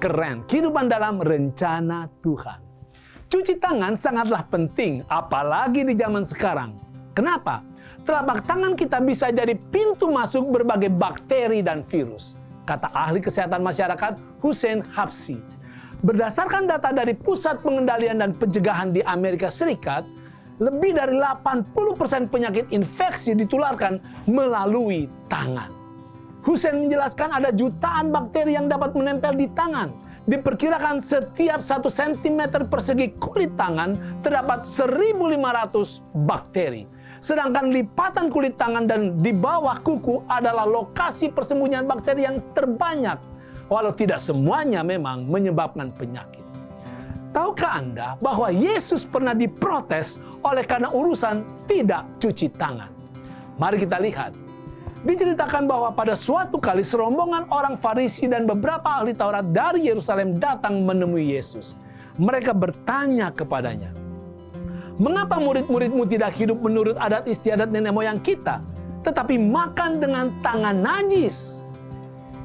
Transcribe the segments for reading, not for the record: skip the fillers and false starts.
keren. Kehidupan dalam rencana Tuhan. Cuci tangan sangatlah penting, apalagi di zaman sekarang. Kenapa? Telapak tangan kita bisa jadi pintu masuk berbagai bakteri dan virus, kata ahli kesehatan masyarakat Hussein Habsyi. Berdasarkan data dari Pusat Pengendalian dan Pencegahan di Amerika Serikat, lebih dari 80% penyakit infeksi ditularkan melalui tangan. Hussein menjelaskan ada jutaan bakteri yang dapat menempel di tangan. Diperkirakan setiap 1 cm persegi kulit tangan terdapat 1.500 bakteri. Sedangkan lipatan kulit tangan dan di bawah kuku adalah lokasi persembunyian bakteri yang terbanyak. Walau tidak semuanya memang menyebabkan penyakit. Tahukah Anda bahwa Yesus pernah diprotes oleh karena urusan tidak cuci tangan? Mari kita lihat. Diceritakan bahwa pada suatu kali serombongan orang Farisi dan beberapa ahli Taurat dari Yerusalem datang menemui Yesus. Mereka bertanya kepadanya, "Mengapa murid-muridmu tidak hidup menurut adat istiadat nenek moyang kita, tetapi makan dengan tangan najis?"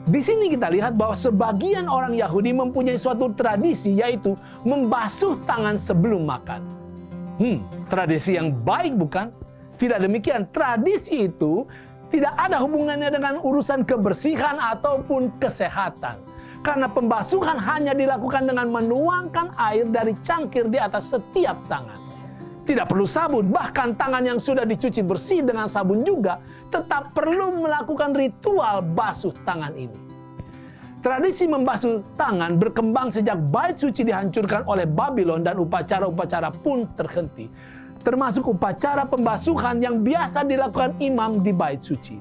Di sini kita lihat bahwa sebagian orang Yahudi mempunyai suatu tradisi, yaitu membasuh tangan sebelum makan. Tradisi yang baik bukan? Tidak demikian. Tradisi itu tidak ada hubungannya dengan urusan kebersihan ataupun kesehatan. Karena pembasuhan hanya dilakukan dengan menuangkan air dari cangkir di atas setiap tangan. Tidak perlu sabun, bahkan tangan yang sudah dicuci bersih dengan sabun juga tetap perlu melakukan ritual basuh tangan ini. Tradisi membasuh tangan berkembang sejak bait suci dihancurkan oleh Babylon dan upacara-upacara pun terhenti. Termasuk upacara pembasuhan yang biasa dilakukan imam di bait suci.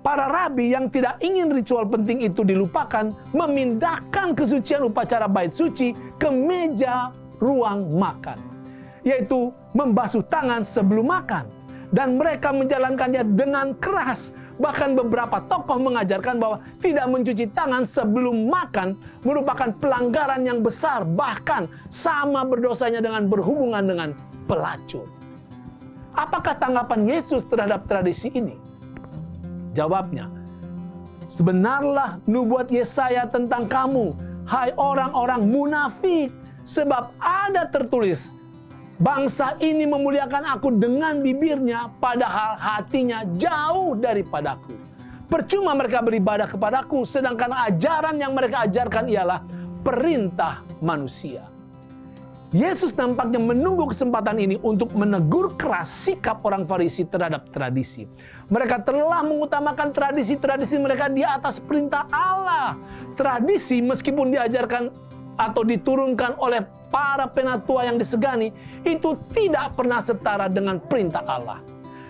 Para rabi yang tidak ingin ritual penting itu dilupakan memindahkan kesucian upacara bait suci ke meja ruang makan, yaitu membasuh tangan sebelum makan. Dan mereka menjalankannya dengan keras. Bahkan beberapa tokoh mengajarkan bahwa tidak mencuci tangan sebelum makan merupakan pelanggaran yang besar, bahkan sama berdosanya dengan berhubungan dengan pelacur. Apakah tanggapan Yesus terhadap tradisi ini? Jawabnya, "Sebenarlah nubuat Yesaya tentang kamu, hai orang-orang munafik, sebab ada tertulis, bangsa ini memuliakan aku dengan bibirnya, padahal hatinya jauh daripadaku. Percuma mereka beribadah kepadaku, sedangkan ajaran yang mereka ajarkan ialah perintah manusia." Yesus nampaknya menunggu kesempatan ini untuk menegur keras sikap orang Farisi terhadap tradisi. Mereka telah mengutamakan tradisi-tradisi mereka di atas perintah Allah. Tradisi meskipun diajarkan atau diturunkan oleh para penatua yang disegani, itu tidak pernah setara dengan perintah Allah.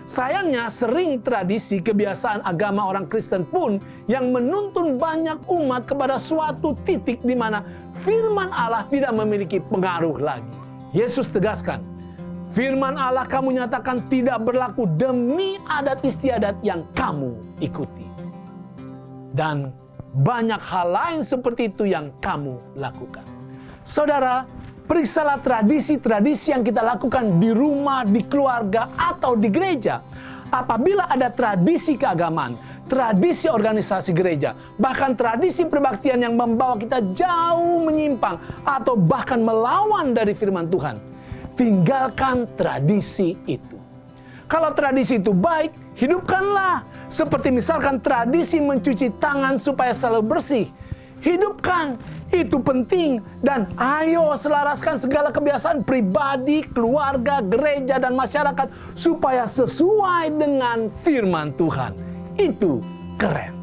Sayangnya sering tradisi kebiasaan agama orang Kristen pun yang menuntun banyak umat kepada suatu titik di mana firman Allah tidak memiliki pengaruh lagi. Yesus tegaskan, firman Allah kamu nyatakan tidak berlaku demi adat istiadat yang kamu ikuti. Dan banyak hal lain seperti itu yang kamu lakukan. Saudara, periksalah tradisi-tradisi yang kita lakukan di rumah, di keluarga, atau di gereja. Apabila ada tradisi keagamaan, tradisi organisasi gereja, bahkan tradisi perbaktian yang membawa kita jauh menyimpang atau bahkan melawan dari firman Tuhan, tinggalkan tradisi itu. Kalau tradisi itu baik, hidupkanlah. Seperti misalkan tradisi mencuci tangan supaya selalu bersih. Hidupkan, itu penting. Dan ayo selaraskan segala kebiasaan pribadi, keluarga, gereja, dan masyarakat supaya sesuai dengan firman Tuhan. Itu keren.